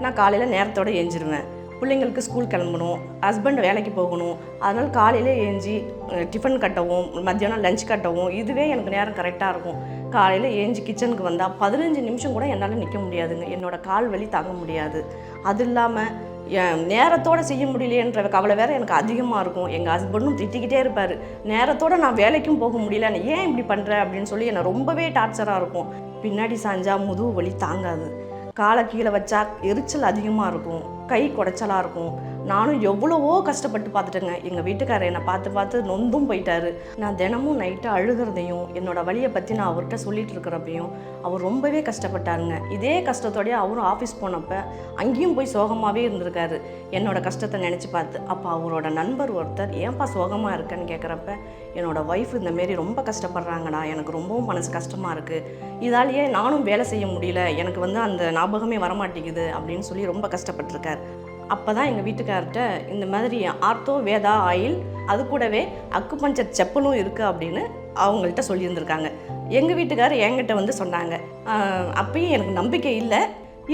நான் காலையில் நேரத்தோடு ஏஞ்சிருவேன். பிள்ளைங்களுக்கு ஸ்கூல் கிளம்பணும், ஹஸ்பண்ட் வேலைக்கு போகணும். அதனால் காலையில் ஏஞ்சி டிஃபன் கட்டவும், மத்தியானம் லஞ்ச் கட்டவும் இதுவே எனக்கு நேரம் கரெக்டாக இருக்கும். காலையில் ஏஞ்சி கிச்சனுக்கு வந்தால் 15 நிமிஷம் கூட என்னால் நிற்க முடியாதுங்க. என்னோடய கால் வலி தாங்க முடியாது. அது இல்லாமல் என் நேரத்தோடு செய்ய முடியலையேன்ற கவலை வேறு எனக்கு அதிகமாக இருக்கும். எங்கள் ஹஸ்பண்டும் திட்டிக்கிட்டே இருப்பார், நேரத்தோடு நான் வேலைக்கும் போக முடியல, நீ ஏன் இப்படி பண்ணுற அப்படின்னு சொல்லி என்னை ரொம்பவே டார்ச்சராக இருக்கும். பின்னாடி சாஞ்சா முதுகு வலி தாங்காது, காலை கீழே வச்சா எரிச்சல் அதிகமாக இருக்கும், கை குடைச்சலாக இருக்கும். நானும் எவ்வளவோ கஷ்டப்பட்டு பார்த்துட்டேங்க. எங்கள் வீட்டுக்காரர் என்னை பார்த்து பார்த்து நொந்தும் போயிட்டாரு. நான் தினமும் நைட்டு அழுகிறதையும் என்னோடய வலியை பற்றி நான் அவர்கிட்ட சொல்லிட்டு இருக்கிறப்பையும் அவர் ரொம்பவே கஷ்டப்பட்டாருங்க. இதே கஷ்டத்தோடய அவரும் ஆஃபீஸ் போனப்போ அங்கேயும் போய் சோகமாகவே இருந்திருக்காரு என்னோடய கஷ்டத்தை நினச்சி பார்த்து. அப்போ அவரோட நண்பர் ஒருத்தர், ஏன்பா சோகமாக இருக்கேன்னு கேட்குறப்ப, என்னோடய ஒய்ஃப் இந்தமாரி ரொம்ப கஷ்டப்படுறாங்கடா, எனக்கு ரொம்பவும் மனசு கஷ்டமாக இருக்குது, இதாலேயே நானும் வேலை செய்ய முடியல, எனக்கு அந்த ஞாபகமே வரமாட்டேங்குது அப்படின்னு சொல்லி ரொம்ப கஷ்டப்பட்டிருக்கார். அப்போ தான் எங்கள் வீட்டுக்கார்ட்ட இந்த மாதிரி ஆர்த்தோ வேதா ஆயில், அது கூடவே அக்குபஞ்சர் செப்பலும் இருக்குது அப்படின்னு அவங்கள்ட்ட சொல்லியிருந்திருக்காங்க. எங்கள் வீட்டுக்கார் என்கிட்ட சொன்னாங்க. அப்பயும் எனக்கு நம்பிக்கை இல்லை,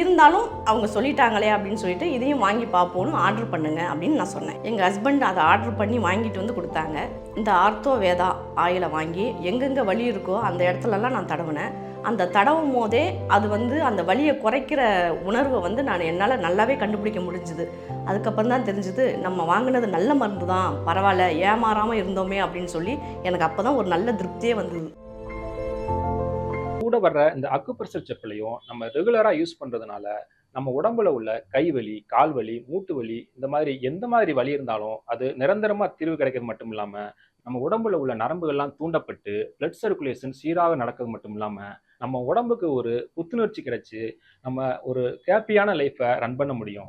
இருந்தாலும் அவங்க சொல்லிட்டாங்களே அப்படின்னு சொல்லிட்டு இதையும் வாங்கி பார்ப்போன்னு ஆர்டர் பண்ணுங்க அப்படின்னு நான் சொன்னேன். எங்கள் ஹஸ்பண்ட் அதை ஆர்டர் பண்ணி வாங்கிட்டு வந்து கொடுத்தாங்க. இந்த ஆர்த்தோ வேதா ஆயிலை வாங்கி எங்கெங்கே வலி இருக்கோ அந்த இடத்துலலாம் நான் தடவினேன். அந்த தடவும் போதே அது அந்த வலியை குறைக்கிற உணர்வை நான் என்னால் நல்லாவே கண்டுபிடிக்க முடிஞ்சுது. அதுக்கப்புறம் தான் தெரிஞ்சுது, நம்ம வாங்கினது நல்ல மருந்து தான், பரவாயில்ல ஏமாறாமல் இருந்தோமே அப்படின்னு சொல்லி எனக்கு அப்போ தான் ஒரு நல்ல திருப்தியே வந்தது. கூட வர்ற இந்த அக்குப்ரெஷர் செப்பலையும் நம்ம ரெகுலரா யூஸ் பண்றதுனால நம்ம உடம்புல உள்ள கைவலி, கால்வலி, மூட்டு வலி, இந்த மாதிரி எந்த மாதிரி வலி இருந்தாலும் அது நிரந்தரமா தீர்வு கிடைக்கிறது மட்டும் இல்லாம, நம்ம உடம்புல உள்ள நரம்புகள்லாம் தூண்டப்பட்டு பிளட் சர்க்குலேஷன் சீராக நடக்கிறது மட்டும் இல்லாம, நம்ம உடம்புக்கு ஒரு புத்துணர்ச்சி கிடைச்சு நம்ம ஒரு ஹேப்பியான லைஃப்பை ரன் பண்ண முடியும்.